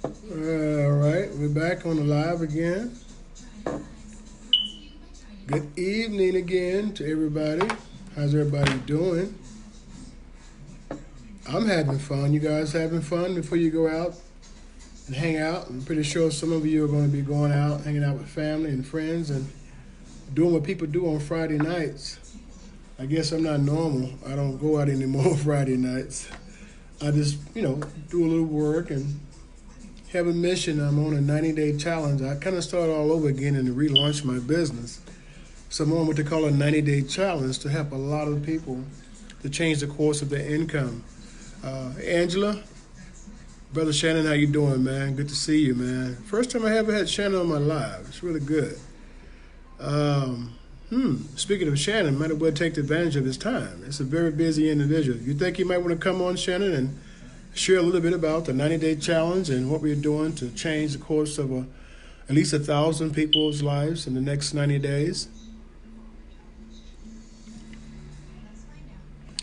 All right, we're back on the live again. Good evening again to everybody. How's everybody doing? I'm having fun. You guys having fun before you go out and hang out? I'm pretty sure some of you are going to be going out, hanging out with family and friends, and doing what people do on Friday nights. I guess I'm not normal. I don't go out anymore on Friday nights. I just, do a little work and have a mission. I'm on a 90-day challenge. I kind of start all over again and relaunch my business. So I'm on what they call a 90-day challenge to help a lot of people to change the course of their income. Angela, Brother Shannon, how you doing, man? Good to see you, man. First time I ever had Shannon on my live. It's really good. Speaking of Shannon, might as well take advantage of his time. It's a very busy individual. You think you might want to come on, Shannon, and share a little bit about the 90-day challenge and what we're doing to change the course of at least 1,000 people's lives in the next 90 days?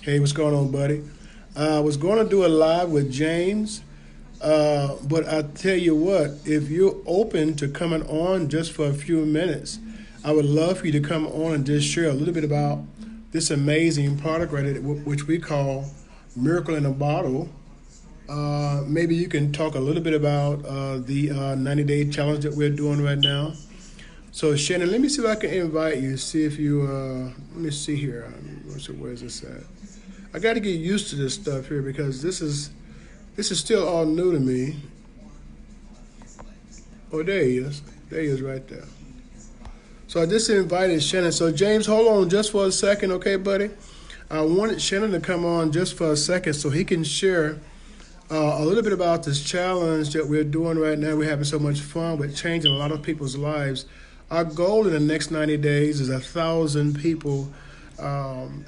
Hey, what's going on, buddy? I was going to do a live with James, but I tell you what, if you're open to coming on just for a few minutes, I would love for you to come on and just share a little bit about this amazing product right here, which we call Miracle in a Bottle. Maybe you can talk a little bit about the 90-day challenge that we're doing right now. So Shannon, let me see if I can invite you. See if you. Let me see here. Where's this at? I got to get used to this stuff here because this is still all new to me. Oh, there he is. There he is, right there. So I just invited Shannon. So James, hold on just for a second, okay, buddy? I wanted Shannon to come on just for a second so he can share a little bit about this challenge that we're doing right now. We're having so much fun with changing a lot of people's lives. Our goal in the next 90 days is 1,000 people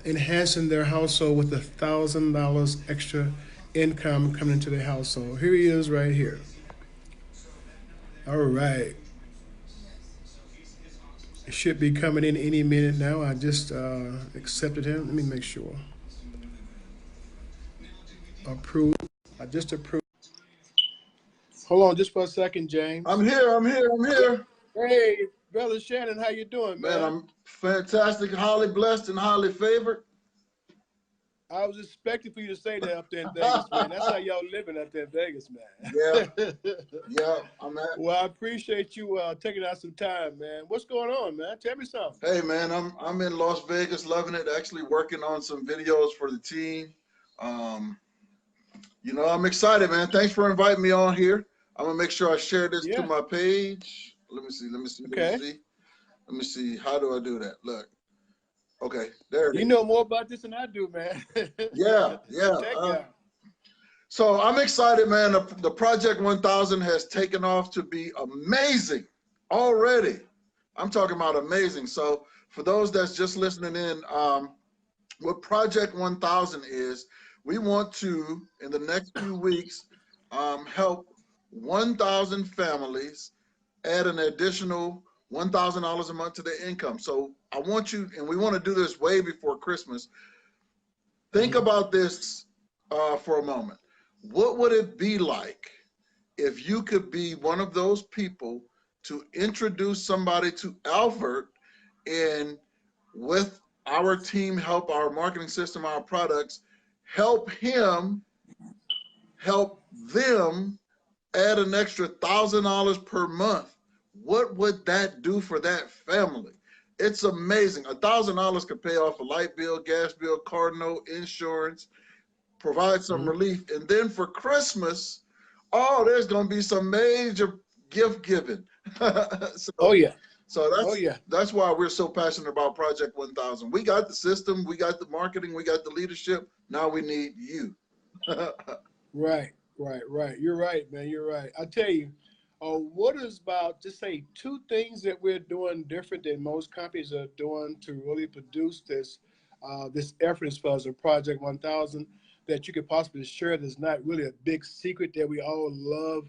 enhancing their household with $1,000 extra income coming into their household. Here he is right here. All right. It should be coming in any minute now. I just accepted him. Let me make sure. Approved. I just approved. Hold on just for a second, James. I'm here. I'm here. Hey, Brother Shannon, how you doing, Man, man? I'm fantastic, highly blessed, and highly favored. I was expecting for you to say that up there in Vegas, man. That's how y'all living up there in Vegas, Yeah, man. yeah. I'm at. Well, I appreciate you taking out some time, man. What's going on, man? Tell me something. Hey, man, I'm in Las Vegas, loving it. Actually, working on some videos for the team. Um, I'm excited, man. Thanks for inviting me on here. I'm gonna make sure I share this to Yeah. my page. Let me see. Let me see. Let me Okay. see. Let me see. How do I do that? Look. Okay, there it You is. know more about this than I do, man. Yeah, yeah. Tech guy. So I'm excited, man. The Project 1000 has taken off to be amazing already. I'm talking about amazing. So for those that's just listening in, what Project 1000 is, we want to, in the next few weeks, help 1,000 families add an additional $1,000 a month to their income. So I want you, and we want to do this way before Christmas. Think about this for a moment. What would it be like if you could be one of those people to introduce somebody to Alvert and with our team help, our marketing system, our products, help him, help them add an extra $1,000 per month? What would that do for that family? It's amazing. $1,000 could pay off a light bill, gas bill, car note, insurance, provide some relief. And then for Christmas, there's going to be some major gift giving. Oh yeah. So Oh yeah. that's why we're so passionate about Project 1000. We got the system, we got the marketing, we got the leadership. Now we need you. Right. You're right, man. You're right. I tell you, what is about just say two things that we're doing different than most companies are doing to really produce this effort as far as a Project 1000 that you could possibly share. That's not really a big secret that we all love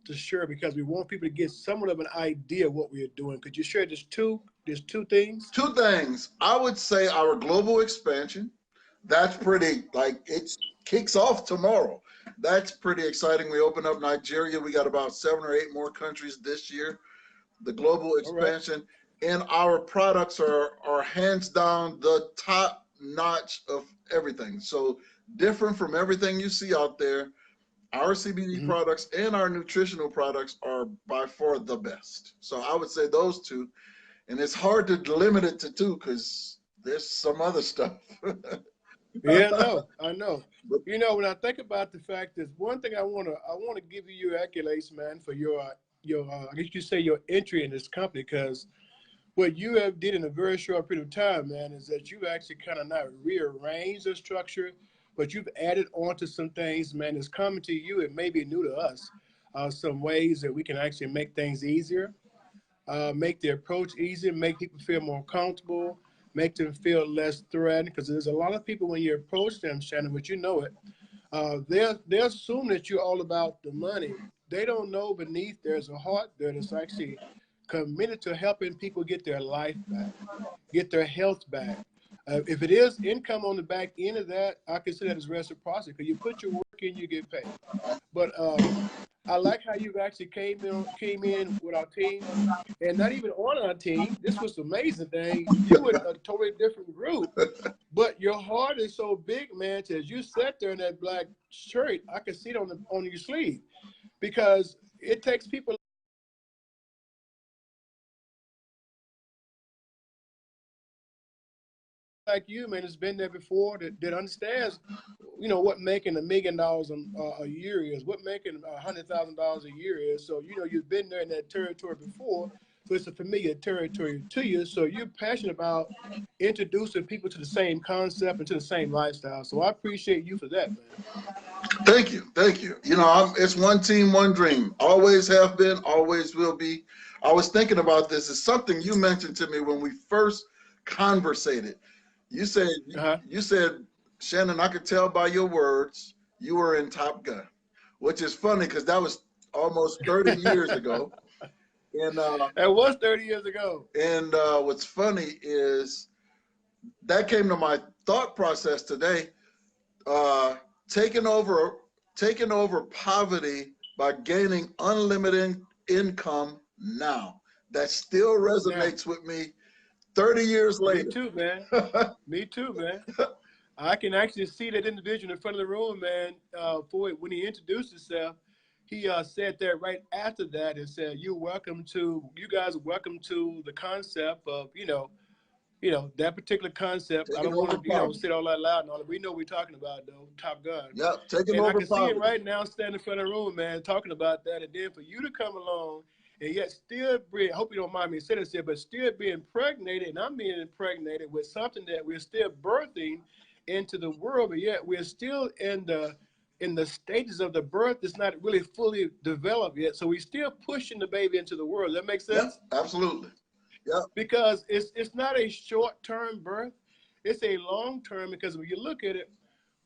to share because we want people to get somewhat of an idea of what we are doing. Could you share There's two things? Two things. I would say our global expansion. That's pretty, like, it kicks off tomorrow. that's pretty exciting. We opened up Nigeria. We got about 7 or 8 more countries this year. The global expansion, and our products are hands down the top notch of everything. So different from everything you see out there. Our CBD products and our nutritional products are by far the best. So I would say those two, and it's hard to limit it to 2 because there's some other stuff. Yeah, no, I know. You know, when I think about the fact is one thing I wanna give you your accolades, man, for your I guess you say your entry in this company, because what you have did in a very short period of time, man, is that you've actually kind of not rearranged the structure, but you've added on to some things, man, that's coming to you. It may be new to us, some ways that we can actually make things easier, make the approach easier, make people feel more comfortable, make them feel less threatened. Because there's a lot of people when you approach them, Shannon, but you know it, they'll assume that you're all about the money. They don't know beneath there's a heart there that's actually committed to helping people get their life back, get their health back. If it is income on the back end of that, I consider that as reciprocity, because you put your work in, you get paid. But I like how you actually came in with our team, and not even on our team. This was the amazing thing. You were a totally different group, but your heart is so big, man. As you sat there in that black shirt, I could see it on your sleeve, because it takes people like you, man, that's been there before, that understands, you know, what making $1 million a year is, what making $100,000 a year is. So, you know, you've been there in that territory before, so it's a familiar territory to you. So you're passionate about introducing people to the same concept and to the same lifestyle. So I appreciate you for that, man. Thank you, thank you. You know, it's one team, one dream. Always have been, always will be. I was thinking about this. It's something you mentioned to me when we first conversated. You said, you said, Shannon, I could tell by your words you were in Top Gun, which is funny because that was almost 30 years ago. And that was 30 years ago. And what's funny is that came to my thought process today. Taking over poverty by gaining unlimited income now. That still resonates with me 30 years later. Me too, man. Me too, man. I can actually see that individual in front of the room, man. For it, when he introduced himself, he said that right after that and said, you guys are welcome to the concept of, you know, that particular concept. I don't want to, say it all out loud and all that. We know what we're talking about, though, Top Gun. Yep, taking over over poverty. I can see him right now standing in front of the room, man, talking about that. And then for you to come along and yet still I hope you don't mind me saying this here, but still be impregnated, and I'm being impregnated with something that we're still birthing into the world, but yet we're still in the stages of the birth that's not really fully developed yet. So we're still pushing the baby into the world. Does that make sense? Yep, absolutely. Yeah. Because it's not a short-term birth, it's a long-term, because when you look at it,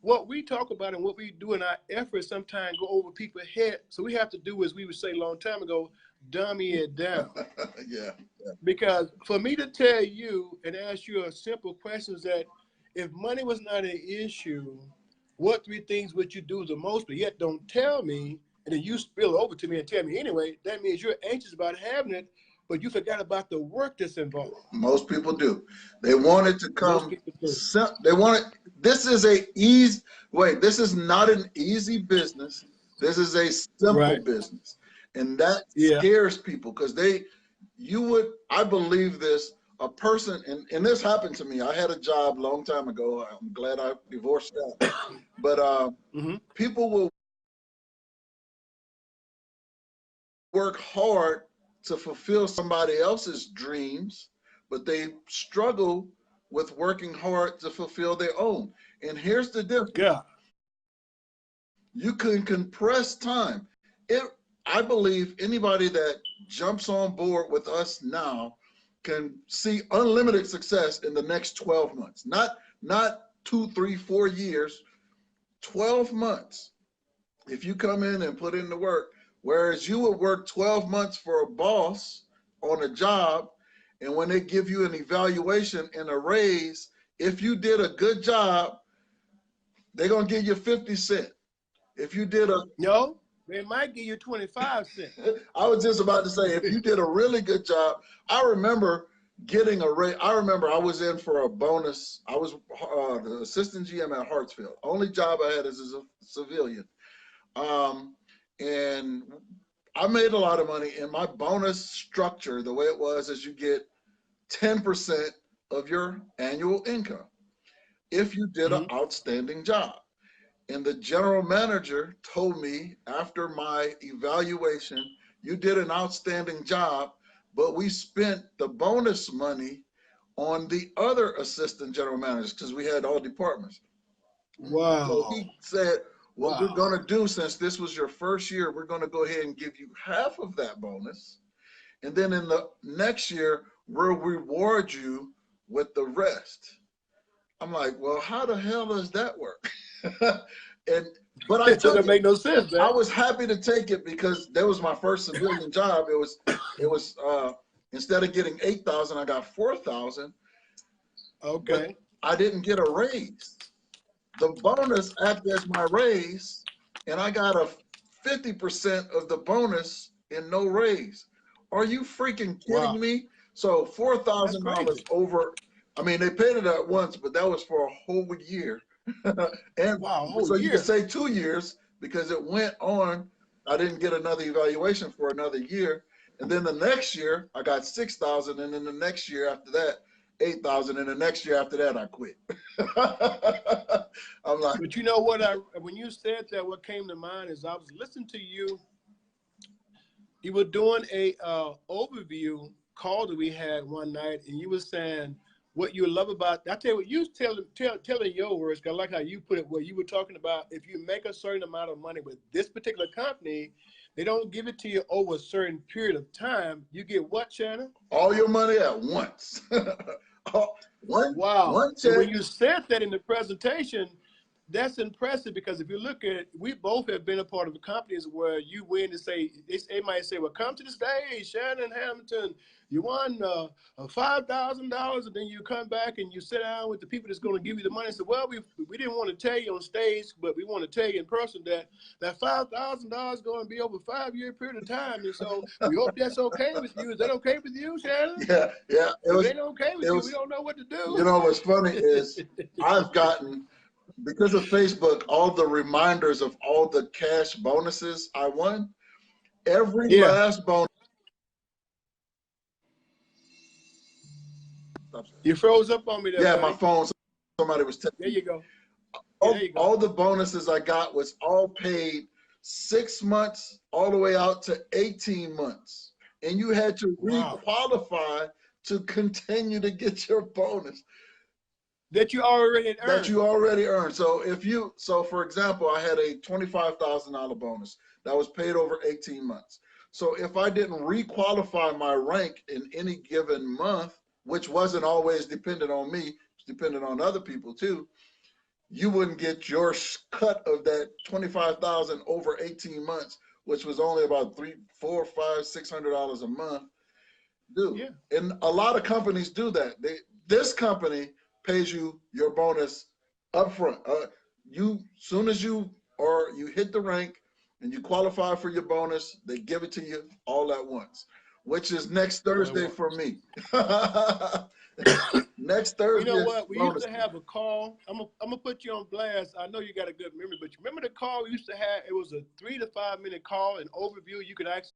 what we talk about and what we do in our efforts sometimes go over people's head. So we have to do, as we would say a long time ago, dummy it down. Yeah. Because for me to tell you and ask you a simple question is that if money was not an issue, what 3 things would you do the most, but yet don't tell me, and then you spill over to me and tell me anyway, that means you're anxious about having it, but you forgot about the work that's involved. Most people do. They want it to come. They want it. This is this is not an easy business. This is a simple business. And that scares people because I believe this, a person, and this happened to me. I had a job a long time ago. I'm glad I divorced that. But people will work hard to fulfill somebody else's dreams, but they struggle with working hard to fulfill their own. And here's the difference. Yeah. You can compress time. I believe anybody that jumps on board with us now can see unlimited success in the next 12 months. Not 2, 3, 4 years, 12 months. If you come in and put in the work, whereas you would work 12 months for a boss on a job, and when they give you an evaluation and a raise, if you did a good job, they're going to give you 50 cents. if you did a No, they might give you 25 cents. I was just about to say, if you did a really good job, I remember getting a raise. I remember I was in for a bonus. I was the assistant GM at Hartsfield. Only job I had as a civilian. And I made a lot of money, and my bonus structure, the way it was, is you get 10% of your annual income if you did an outstanding job. And the general manager told me after my evaluation, you did an outstanding job, but we spent the bonus money on the other assistant general managers because we had all departments. Wow. So he said, what we're going to do, since this was your first year, we're going to go ahead and give you half of that bonus. And then in the next year, we'll reward you with the rest. I'm like, well, how the hell does that work? But I took it. Make no sense, man. I was happy to take it because that was my first civilian job. It was instead of getting 8,000, I got 4,000. Okay. But I didn't get a raise. The bonus acted as my raise, and I got a 50% of the bonus and no raise. Are you freaking kidding me? So $4,000 over. I mean, they paid it at once, but that was for a whole year. And so you can say 2 years because it went on. I didn't get another evaluation for another year. And then the next year I got 6,000. And then the next year after that, 8,000. And the next year after that, I quit. I'm like, but you know what? When you said that, what came to mind is I was listening to you. You were doing a overview call that we had one night, and you were saying what you love about, I tell you what, you was telling your words, I like how you put it, where you were talking about if you make a certain amount of money with this particular company, they don't give it to you over a certain period of time. You get what, Shannon? All your money at once. One check. And when you said that in the presentation, that's impressive because if you look at it, we both have been a part of the companies where you win to say, they might say, well, come to the stage, Shannon Hamilton, you won $5,000, and then you come back and you sit down with the people that's going to give you the money and say, well, we didn't want to tell you on stage, but we want to tell you in person that $5,000 is going to be over a 5-year period of time. And so we hope that's okay with you. Is that okay with you, Shannon? Yeah. If it ain't okay with you, we don't know what to do. You know, what's funny is I've gotten, because of Facebook, all the reminders of all the cash bonuses I won. Every last bonus. You froze up on me there. Yeah, buddy. my phone. Somebody was telling me. There you go. All the bonuses I got was all paid 6 months all the way out to 18 months. And you had to re-qualify to continue to get your bonus. That you already earned. That you already earned. So so for example, I had a $25,000 bonus that was paid over 18 months. So if I didn't re-qualify my rank in any given month, which wasn't always dependent on me, it's dependent on other people too, you wouldn't get your cut of that 25,000 over 18 months, which was only about $300, $400, $500, $600 a month. Dude, and a lot of companies do that. This company pays you your bonus up front. Soon as you hit the rank and you qualify for your bonus, they give it to you all at once, which is next Thursday for me. Next Thursday. You know what? We used to have a call. I'm gonna put you on blast. I know you got a good memory, but you remember the call we used to have? It was a 3 to 5 minute call, an overview. You could actually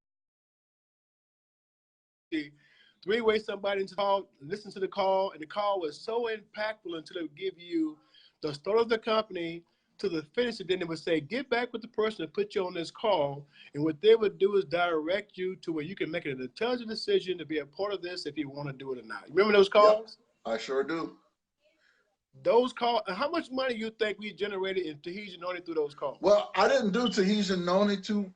three-way somebody into the call, listen to the call, and the call was so impactful until it would give you the start of the company to the finish, and then it would say, get back with the person that put you on this call, and what they would do is direct you to where you can make an intelligent decision to be a part of this if you want to do it or not. Remember those calls? Yep, I sure do. Those calls, how much money you think we generated in Tahitian Noni through those calls? Well, I didn't do Tahitian Noni too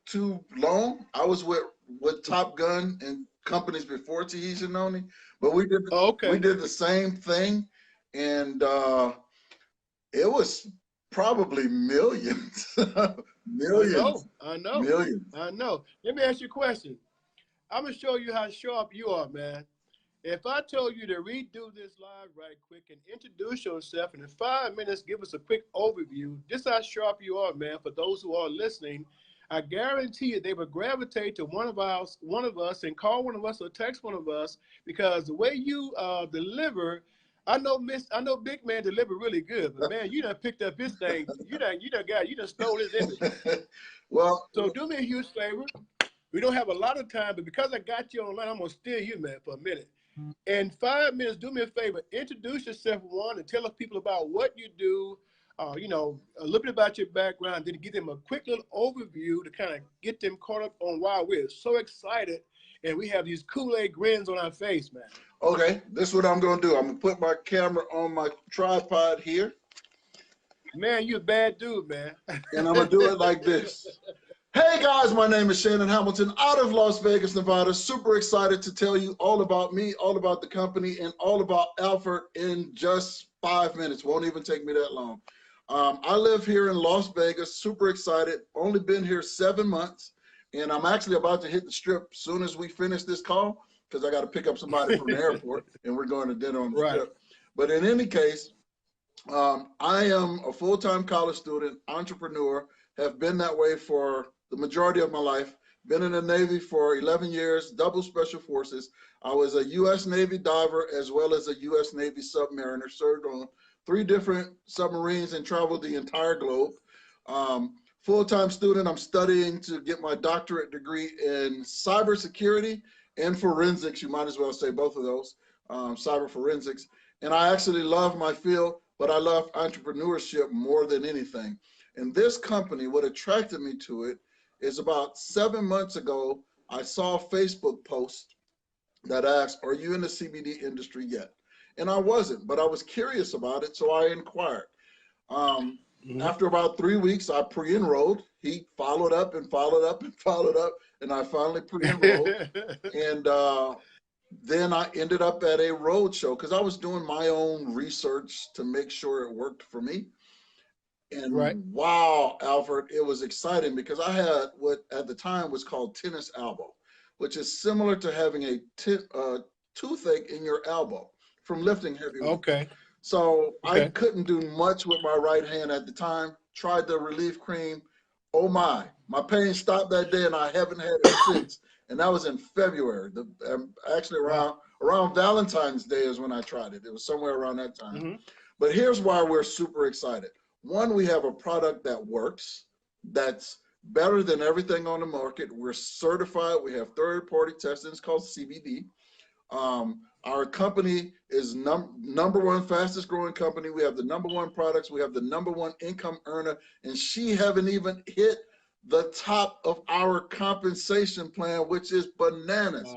long. I was with Top Gun and companies before Tahitian Noni, but we did we did the same thing, and it was probably millions. Millions. I know. Millions. I know. Let me ask you a question. I'm gonna show you how sharp you are, man. If I told you to redo this live right quick and introduce yourself, and in 5 minutes, give us a quick overview, just how sharp you are, man, for those who are listening, I guarantee you they would gravitate to one of us and call one of us or text one of us, because the way you deliver, I know Big Man deliver really good, but man, you done picked up his thing. You done stole his image. Well, So do me a huge favor. We don't have a lot of time, but because I got you online, I'm gonna steal you, man, for a minute. In 5 minutes, do me a favor, introduce yourself, one, and tell us people about what you do, you know, a little bit about your background, then give them a quick little overview to kind of get them caught up on why we're so excited and we have these Kool-Aid grins on our face, man. Okay, this is what I'm gonna do. I'm gonna put my camera on my tripod here. Man, you a bad dude, man. And I'm gonna do it like this. Hey guys, my name is Shannon Hamilton out of Las Vegas, Nevada. Super excited to tell you all about me, all about the company, and all about Alvert in just 5 minutes. Won't even take me that long. I live here in Las Vegas, super excited. Only been here 7 months, and I'm actually about to hit the strip as soon as we finish this call, because I got to pick up somebody from the airport, and we're going to dinner on the strip. But in any case, I am a full-time college student, entrepreneur, have been that way for the majority of my life. Been in the Navy for 11 years, double special forces. I was a U.S. Navy diver as well as a U.S. Navy submariner, served on 3 different submarines and traveled the entire globe. Full-time student, I'm studying to get my doctorate degree in cybersecurity and forensics. You might as well say both of those, cyber forensics. And I actually love my field, but I love entrepreneurship more than anything. And this company, what attracted me to it is about 7 months ago, I saw a Facebook post that asked, are you in the CBD industry yet? And I wasn't, but I was curious about it, so I inquired. After about 3 weeks, I pre-enrolled. He followed up and followed up and followed up, and I finally pre-enrolled. And then I ended up at a road show because I was doing my own research to make sure it worked for me. And wow, Alfred, it was exciting because I had what at the time was called tennis elbow, which is similar to having a toothache in your elbow from lifting heavy weights. So I couldn't do much with my right hand at the time. Tried the relief cream. Oh my pain stopped that day and I haven't had it since. And that was in February. Actually around Valentine's Day is when I tried it. It was somewhere around that time. But here's why we're super excited. One, we have a product that works, that's better than everything on the market. We're certified. We have third-party testing. It's called CBD. Our company is number one fastest growing company. We have the #1 products. We have the #1 income earner. And she haven't even hit the top of our compensation plan, which is bananas.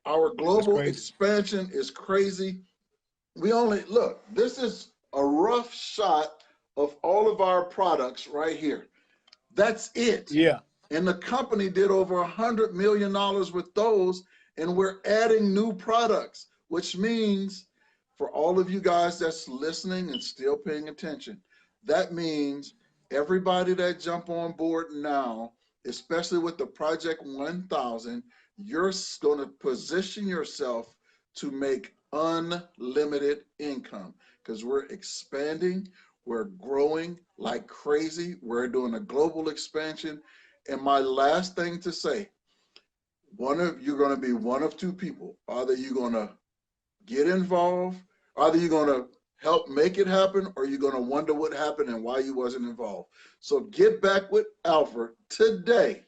Our global expansion is crazy. We only, look, this is a rough shot of all of our products right here. That's it. Yeah. And the company did over $100 million with those, and we're adding new products, which means for all of you guys that's listening and still paying attention, that means everybody that jump on board now, especially with the Project 1000, you're going to position yourself to make unlimited income because we're expanding. We're growing like crazy. We're doing a global expansion. And my last thing to say, you're going to be one of 2 people. Either you're going to get involved, either you're going to help make it happen, or you're going to wonder what happened and why you wasn't involved. So get back with Alvert today.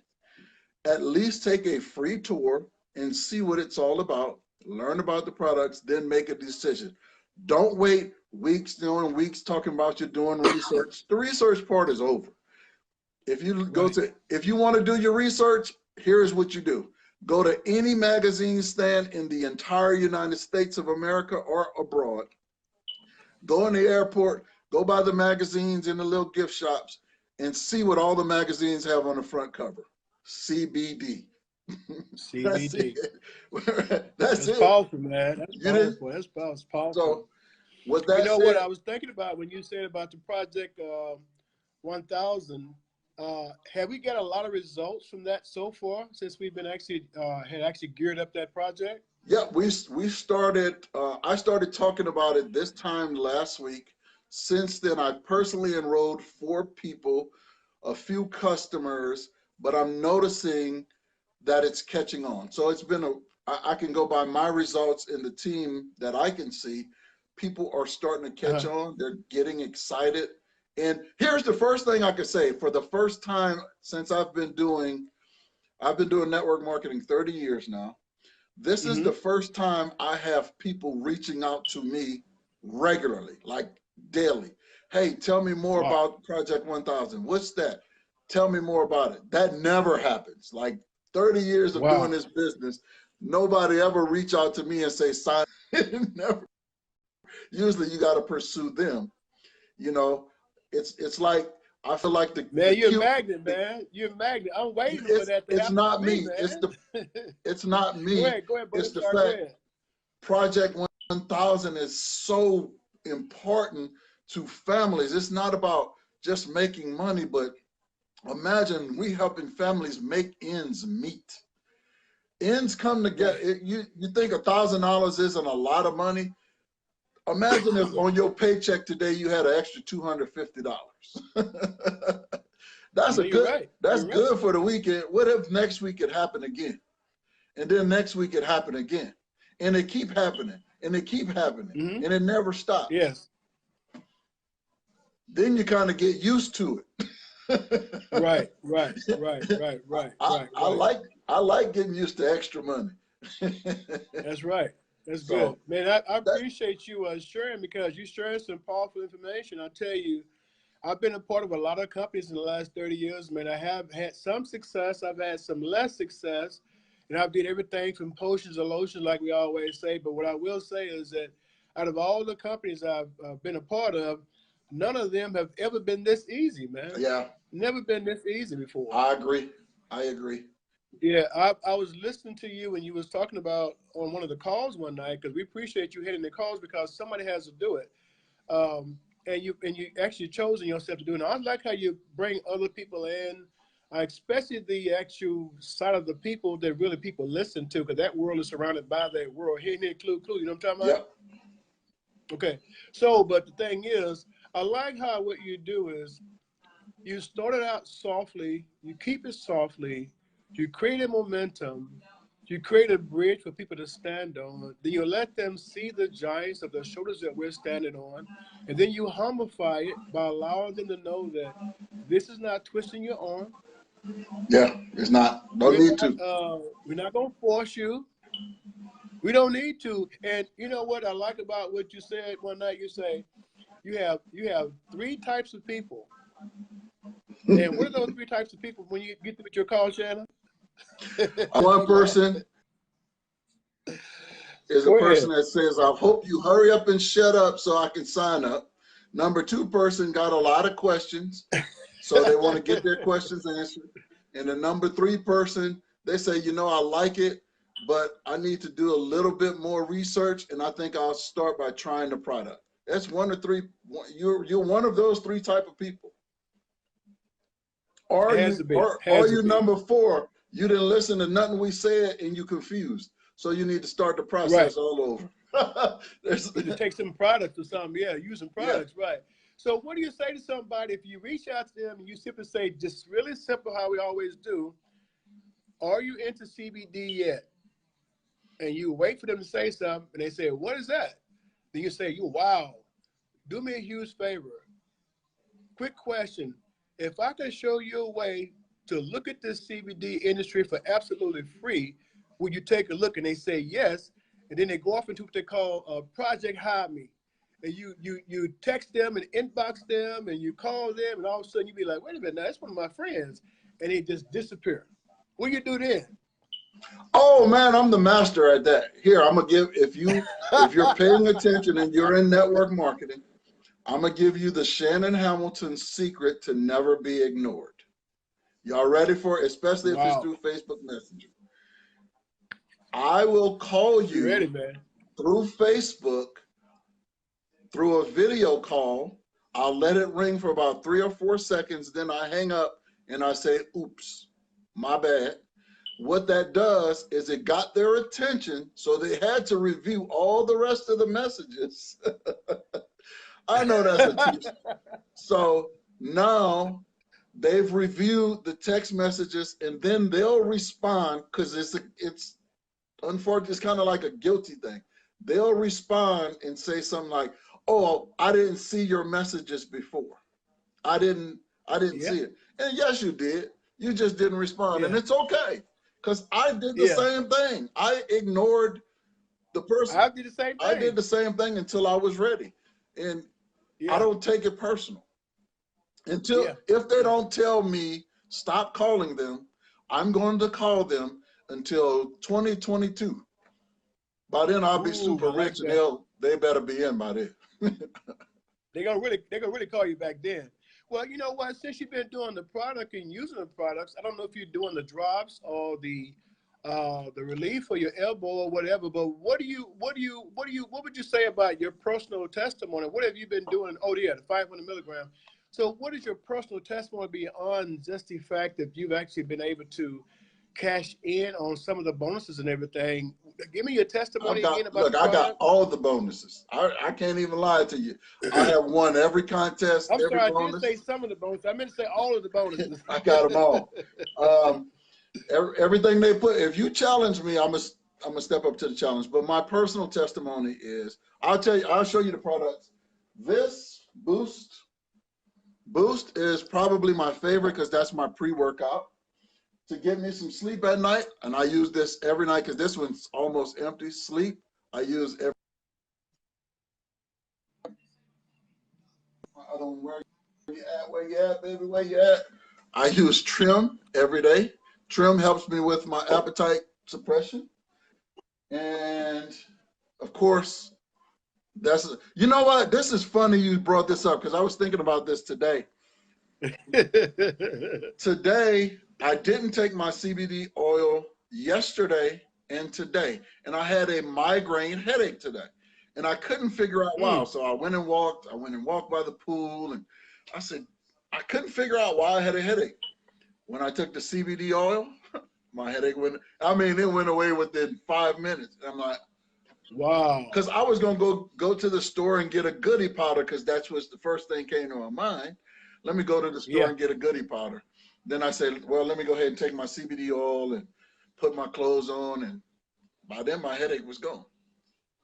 At least take a free tour and see what it's all about. Learn about the products, then make a decision. Don't wait weeks doing weeks talking about you doing research. The research part is over. If you if you want to do your research, here's what you do. Go to any magazine stand in the entire United States of America or abroad. Go in the airport, go buy the magazines in the little gift shops and see what all the magazines have on the front cover. CBD. CBD. That's it. Powerful, man. That's powerful. That's powerful. So, with that said, what I was thinking about when you said about the Project 1000, have we got a lot of results from that so far since we've been actually had geared up that project? Yeah, we started. I started talking about it this time last week. Since then, I personally enrolled 4 people, a few customers, but I'm noticing that it's catching on. So it's been I can go by my results in the team that I can see. People are starting to catch on. They're getting excited. And here's the first thing I could say. For the first time since I've been doing network marketing 30 years now. This is the first time I have people reaching out to me regularly, like daily. Hey, tell me more about Project 1000. What's that? Tell me more about it. That never happens. Like 30 years of doing this business, nobody ever reach out to me and say, sign. Never. Usually you got to pursue them. You know, it's like, I feel like man, you're a magnet, man. You're a magnet. I'm waiting for that to happen. It's not me, me. Man. It's not me. Go ahead, it's the fact Project 1000 is so important to families. It's not about just making money, but imagine we helping families make ends meet. Ends come together. You think $1,000 isn't a lot of money? Imagine if on your paycheck today you had an extra $250. That's good for the weekend. What if next week it happened again? And then next week it happened again. And it keep happening. And it keep happening. And it never stops. Yes. Then you kind of get used to it. Right. I like getting used to extra money. That's right. That's good. Man, I appreciate you sharing, because you sharing some powerful information. I tell you, I've been a part of a lot of companies in the last 30 years, man. I have had some success. I've had some less success. And I've did everything from potions to lotions, like we always say. But what I will say is that out of all the companies I've been a part of, none of them have ever been this easy, man. Yeah. Never been this easy before. I agree. I agree. Yeah, I was listening to you when you was talking about on one of the calls one night, because we appreciate you hitting the calls because somebody has to do it. And you actually chosen yourself to do it. And I like how you bring other people in, especially the actual side of the people that really people listen to, because that world is surrounded by that world. Here, clue, you know what I'm talking about? Yep. Okay. So, but the thing is, I like how what you do is you started out softly, you keep it softly, you create a momentum, you create a bridge for people to stand on. Then you let them see the giants of the shoulders that we're standing on. And then you humblify it by allowing them to know that this is not twisting your arm. Yeah, it's not. Don't need to. We're not going to force you. We don't need to. And you know what I like about what you said one night? You say you have 3 types of people. And what are those 3 types of people when you get to what your call, Shannon? One person is a person that says, I hope you hurry up and shut up so I can sign up. Number 2 person got a lot of questions, so they want to get their questions answered. And the number 3 person, they say, you know, I like it, but I need to do a little bit more research, and I think I'll start by trying the product. That's 1 or 3. You're one of those 3 type of people. Or you number 4, you didn't listen to nothing we said and you confused. So you need to start the process all over. You take some products or something, use some products, right. So what do you say to somebody if you reach out to them and you simply say, just really simple how we always do, are you into CBD yet? And you wait for them to say something and they say, what is that? Then you say, wow, do me a huge favor. Quick question. If I can show you a way to look at this CBD industry for absolutely free, would you take a look? And they say yes, and then they go off into what they call Project Hire Me. And you text them and inbox them and you call them, and all of a sudden you be like, wait a minute, now that's one of my friends, and they just disappear. What do you do then? Oh man, I'm the master at that. Here, I'm gonna give, if you're paying attention and you're in network marketing, I'm going to give you the Shannon Hamilton secret to never be ignored. Y'all ready for it? Especially if it's through Facebook Messenger. I will call you through Facebook, through a video call. I'll let it ring for about 3 or 4 seconds. Then I hang up and I say, oops, my bad. what that does is it got their attention, so they had to review all the rest of the messages. I know that's a teacher. So now they've reviewed the text messages, and then they'll respond, because it's unfortunately, it's kind of like a guilty thing. They'll respond and say something like, "Oh, I didn't see your messages before. I didn't see it." And yes, you did. You just didn't respond, and it's okay, because I did the same thing. I ignored the person. I did the same thing. I did the same thing until I was ready, and I don't take it personal. Until if they don't tell me stop calling them, I'm going to call them until 2022. By then I'll be super rich, and they better be in by then. They're gonna really call you back then. Well, you know what? Since you've been doing the product and using the products, I don't know if you're doing the drops or the relief for your elbow or whatever. But what would you say about your personal testimony? What have you been doing? Oh yeah, the 500 milligram. So what is your personal testimony beyond just the fact that you've actually been able to cash in on some of the bonuses and everything? Give me your testimony again about look, I got all the bonuses. I can't even lie to you. I have won every contest, I'm every sorry, bonus. I didn't say some of the bonuses. I meant to say all of the bonuses. I got them all. Everything they put. If you challenge me, I'm gonna step up to the challenge. But my personal testimony is, I'll show you the products. This Boost is probably my favorite, because that's my pre-workout to get me some sleep at night. And I use this every night, because this one's almost empty. Sleep, I use every. I don't where you at, baby? Where you at? I use Trim every day. Trim helps me with my appetite suppression. And of course, you know what? This is funny you brought this up, because I was thinking about this today. Today, I didn't take my CBD oil yesterday and today, and I had a migraine headache today, and I couldn't figure out why. So I went and walked by the pool, and I said, I couldn't figure out why I had a headache. When I took the CBD oil, my headache went, it went away within 5 minutes. I'm like, wow. Because I was going to go to the store and get a goodie powder, because that's what the first thing came to my mind. Let me go to the store and get a goodie powder. Then I said, well, let me go ahead and take my CBD oil and put my clothes on. And by then, my headache was gone.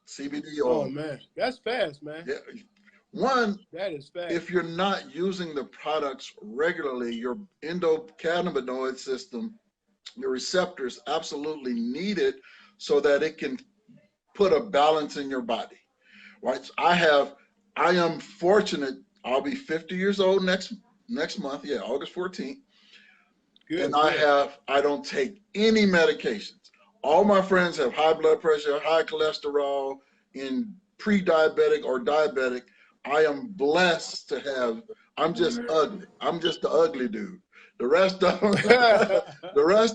CBD oil. Oh, man. That's fast, man. Yeah. One, that is fast. If you're not using the products regularly, your endocannabinoid system, your receptors absolutely need it so that it can put a balance in your body, right? I am fortunate. I'll be 50 years old next month. Yeah, August 14th. Good, and I don't take any medications. All my friends have high blood pressure, high cholesterol, in pre-diabetic or diabetic. I am blessed to have, I'm just ugly. I'm just the ugly dude. The rest of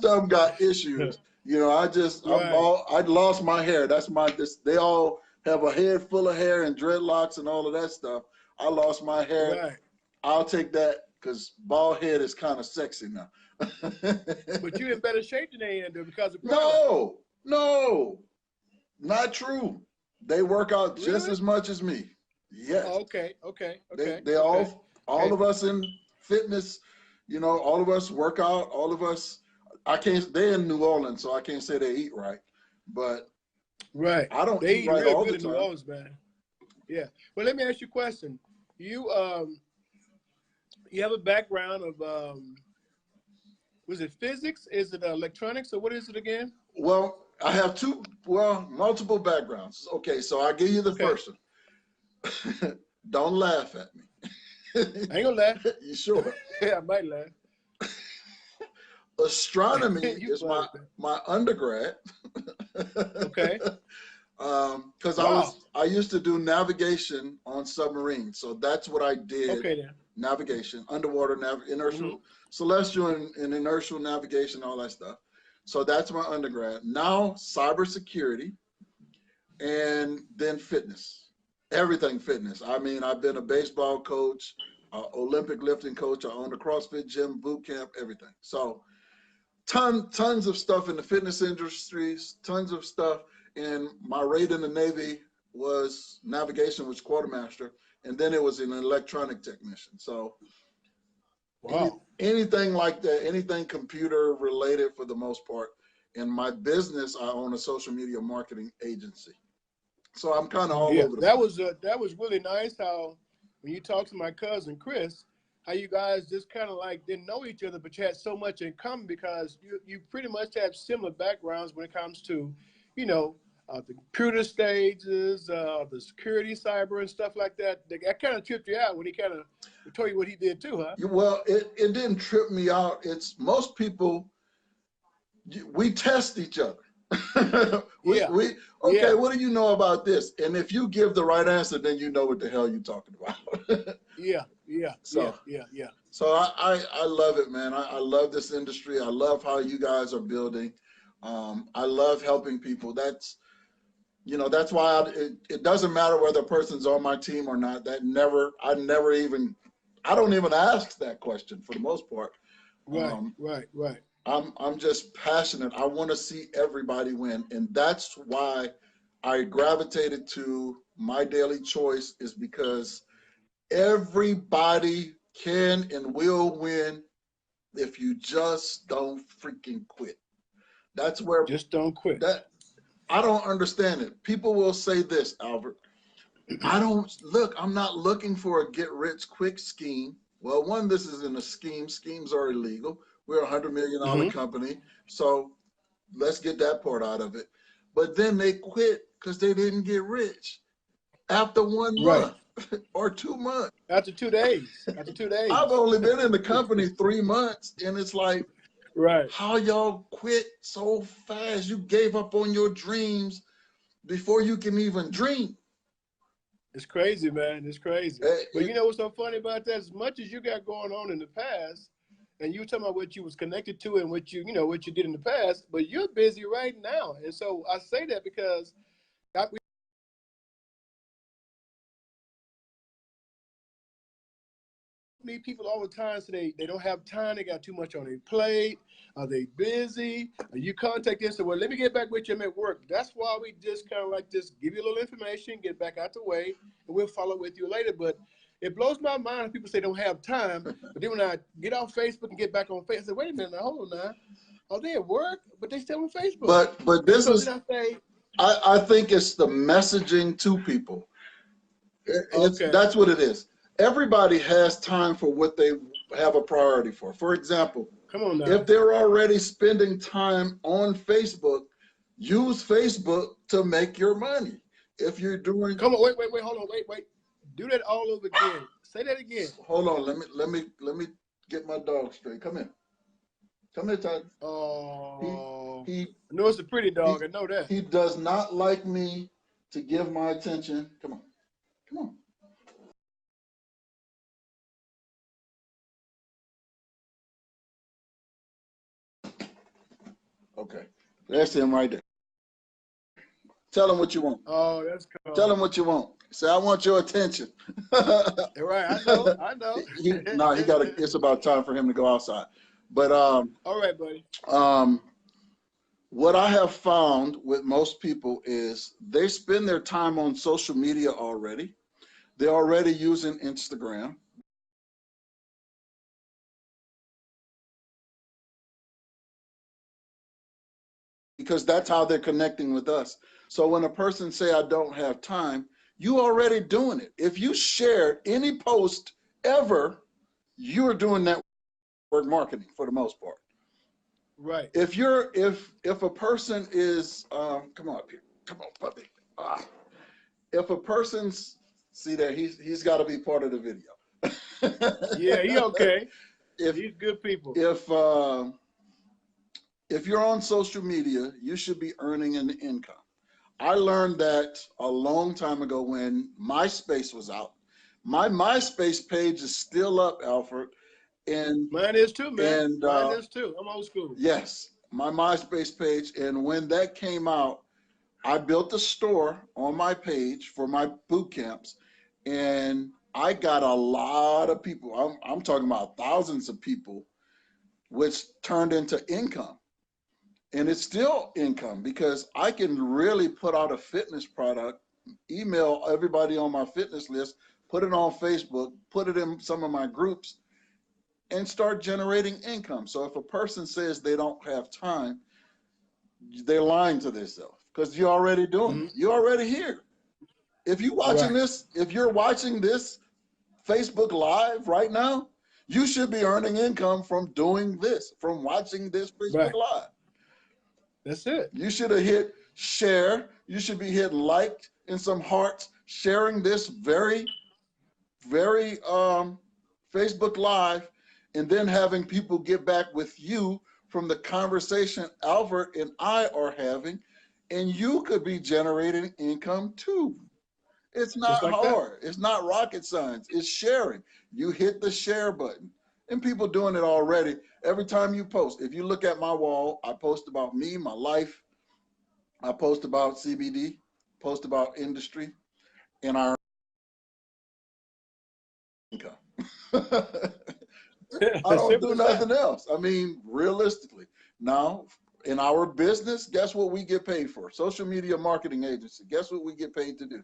them got issues. You know, I lost my hair. They all have a head full of hair and dreadlocks and all of that stuff. I lost my hair. Right. I'll take that, because bald head is kind of sexy now. But you're in better shape than they do because of No, not true. They work out just as much as me. Yes. Oh, okay. They all of us in fitness, you know, all of us work out, all of us. They're in New Orleans, so I can't say they eat right, but I don't eat right all the time. New Orleans, man. Yeah. Well, let me ask you a question. You have a background of was it physics? Is it electronics, or what is it again? Well, I have multiple backgrounds. Okay, so I'll give you the first one. Don't laugh at me. I ain't gonna laugh. You sure? Yeah, I might laugh. Astronomy is my undergrad. Okay. Because I used to do navigation on submarines, so that's what I did. Okay, then. Navigation, underwater inertial, celestial and inertial navigation, all that stuff. So that's my undergrad. Now cybersecurity, and then fitness. Everything fitness. I mean, I've been a baseball coach, Olympic lifting coach. I own a CrossFit gym, boot camp, everything. So tons of stuff in the fitness industries, tons of stuff. And my rate in the Navy was navigation, was quartermaster, and then it was an electronic technician. So Wow. anything like that, anything computer related for the most part. In my business, I own a social media marketing agency. So I'm kind of all over the place. That was really nice how when you talk to my cousin Chris, how you guys just kind of like didn't know each other, but you had so much in common because you pretty much have similar backgrounds when it comes to, you know, the computer stages, the security, cyber, and stuff like that. That kind of tripped you out when he kind of told you what he did too, huh? Well, it didn't trip me out. It's most people, we test each other. Okay, what do you know about this? And if you give the right answer, then you know what the hell you're talking about. So I love it, man. I love this industry. I love how you guys are building. I love helping people. That's why it doesn't matter whether a person's on my team or not. I don't even ask that question for the most part. Right. I'm just passionate. I want to see everybody win. And that's why I gravitated to Mydailychoice, is because everybody can and will win if you just don't freaking quit. That's where just don't quit. I don't understand it. People will say this, Alvert. I'm not looking for a get rich quick scheme. Well, one, this isn't a scheme. Schemes are illegal. We're a $100 million company. So let's get that part out of it. But then they quit because they didn't get rich after 1 month or 2 months. After 2 days. I've only been in the company 3 months, and it's like, how y'all quit so fast? You gave up on your dreams before you can even dream. It's crazy, man. It's crazy. But you know what's so funny about that? As much as you got going on in the past, and you were talking about what you was connected to and what you did in the past, but you're busy right now. And so I say that because we meet people all the time, so they don't have time. They got too much on their plate. Are they busy? You contact them and say, well, let me get back with you. I'm at work. That's why we just kind of like just give you a little information, get back out the way, and we'll follow with you later. But it blows my mind when people say they don't have time. But then when I get off Facebook and get back on Facebook, I say, wait a minute, now, hold on now. Are they at work? But they still on Facebook. But this is, I think it's the messaging to people. That's what it is. Everybody has time for what they have a priority for. For example, come on now. If they're already spending time on Facebook, use Facebook to make your money. If you're doing, come on, wait, hold on, wait. Do that all over again. Say that again. Hold on, let me get my dog straight. Come here, Todd. Oh, I know it's a pretty dog. I know that. He does not like me to give my attention. Come on. Okay, that's him right there. Tell him what you want. Oh, that's cool. Tell him what you want. Say, I want your attention. Right, I know. It's about time for him to go outside. But all right, buddy. What I have found with most people is they spend their time on social media already. They're already using Instagram. Because that's how they're connecting with us. So when a person say, I don't have time, you already doing it. If you shared any post ever, you're doing network marketing for the most part. Right. If a person is, come on up here, come on, puppy. If a person's, see there, he's got to be part of the video. Yeah, he okay. He's good people. If you're on social media, you should be earning an income. I learned that a long time ago when MySpace was out. My MySpace page is still up, Alfred. And mine is too, man. Mine is too. I'm old school. Yes, my MySpace page. And when that came out, I built a store on my page for my boot camps. And I got a lot of people. I'm talking about thousands of people, which turned into income. And it's still income because I can really put out a fitness product, email everybody on my fitness list, put it on Facebook, put it in some of my groups, and start generating income. So if a person says they don't have time, they're lying to themselves because you're already doing it. You're already here. If you're watching this, if you're watching this Facebook Live right now, you should be earning income from doing this, from watching this Facebook Live. That's it. You should have hit share. You should be hit like and some hearts, sharing this very Facebook Live, and then having people get back with you from the conversation Alvert and I are having, and you could be generating income too. It's not hard. It's not rocket science. It's sharing. You hit the share button, and people doing it already. Every time you post, if you look at my wall, I post about me, my life. I post about CBD, post about industry, and our income. I don't do nothing else. I mean, realistically. Now, in our business, guess what we get paid for? Social media marketing agency. Guess what we get paid to do?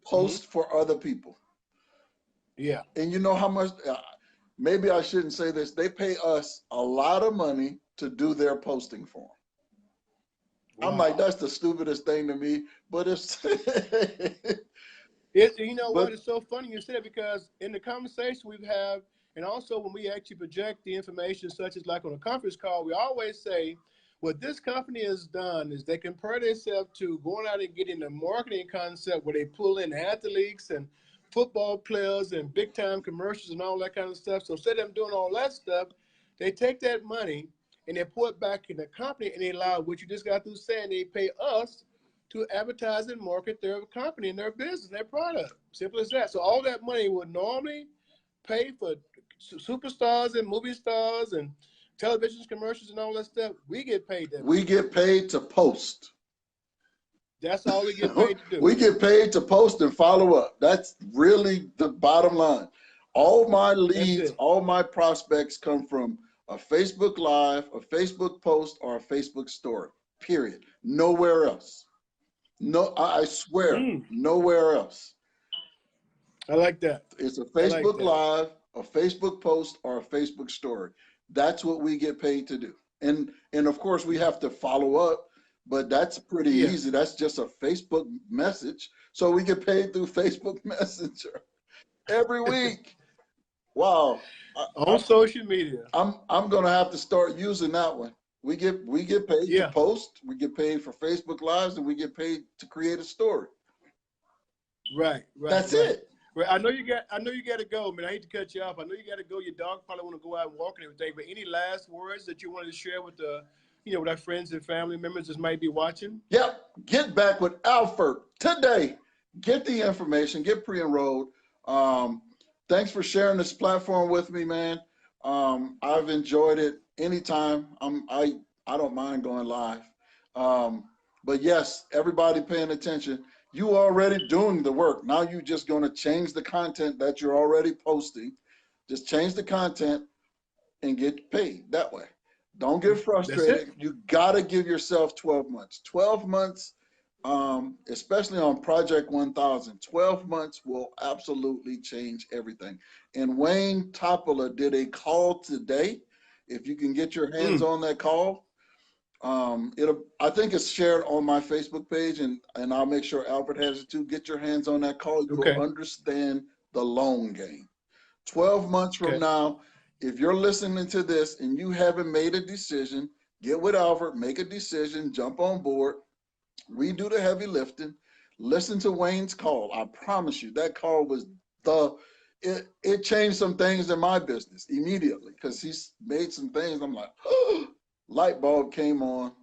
Post for other people. Yeah. And you know how much, maybe I shouldn't say this, they pay us a lot of money to do their posting for them. Wow. I'm like, that's the stupidest thing to me, but it's... You know what, it's so funny you said it, because in the conversation we've had, and also when we actually project the information, such as like on a conference call, we always say, what this company has done is they compare themselves to going out and getting a marketing concept where they pull in athletes and football players and big time commercials and all that kind of stuff. So instead of them doing all that stuff, they take that money and they pour it back in the company, and they allow what you just got through saying, they pay us to advertise and market their company and their business, their product. Simple as that. So all that money would normally pay for superstars and movie stars and television commercials and all that stuff. We get paid that. We get paid to post. That's all we get paid to do. We get paid to post and follow up. That's really the bottom line. All my leads, all my prospects come from a Facebook Live, a Facebook post, or a Facebook story, period. Nowhere else. No, I swear, nowhere else. I like that. It's a Facebook Live, a Facebook post, or a Facebook story. That's what we get paid to do. And of course, we have to follow up, but that's pretty easy. That's just a Facebook message. So we get paid through Facebook Messenger every week. Wow. On social media. I'm gonna have to start using that one. We get paid to post, we get paid for Facebook Lives, and we get paid to create a story. Right. That's it. Well, I know you got to go, man. I hate to cut you off. I know you got to go. Your dog probably want to go out and walk and everything. But any last words that you wanted to share with with our friends and family members that might be watching? Yep. Get back with Alvert today. Get the information. Get pre-enrolled. Thanks for sharing this platform with me, man. I've enjoyed it. Anytime. I don't mind going live. But yes, everybody paying attention. You already doing the work. Now you're just going to change the content that you're already posting. Just change the content and get paid that way. Don't get frustrated. You got to give yourself 12 months. 12 months, especially on Project 1000, 12 months will absolutely change everything. And Wayne Topola did a call today. If you can get your hands on that call, I think it's shared on my Facebook page, and I'll make sure Alvert has it too. Get your hands on that call. You'll understand the long game. 12 months from now, if you're listening to this and you haven't made a decision, get with Alvert, make a decision, jump on board. We do the heavy lifting. Listen to Wayne's call. I promise you, that call was it changed some things in my business immediately, because he's made some things. I'm like, oh, light bulb came on.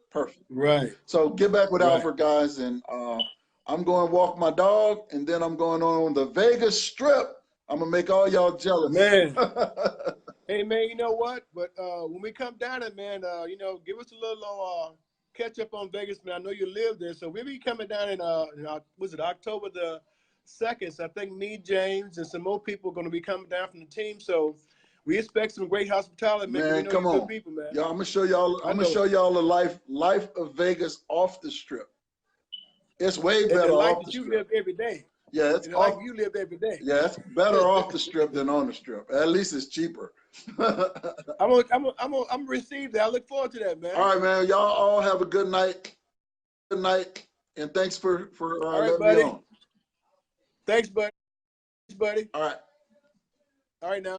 Perfect. Right. So get back with Alvert, guys, and I'm going to walk my dog, and then I'm going on the Vegas Strip. I'm gonna make all y'all jealous, man. Hey, man, you know what? But when we come down there, man, give us a little catch up on Vegas, man. I know you live there, so we'll be coming down in was it October the 2nd? So I think me, James, and some more people are going to be coming down from the team. So We expect some great hospitality, man. We Man, know come you're good on. people, man. Yeah, I'm gonna show y'all. I'm gonna show y'all the life of Vegas off the strip. It's way better and the life off the that you strip. live every day. Yeah, it's And the off. life you live every day. Yeah, it's better off the strip than on the strip. At least it's cheaper. I'm gonna receive that. I look forward to that, man. All right, man. Y'all all have a good night. Good night, and thanks for All right, letting buddy. me on. Thanks, buddy. All right. All right, now.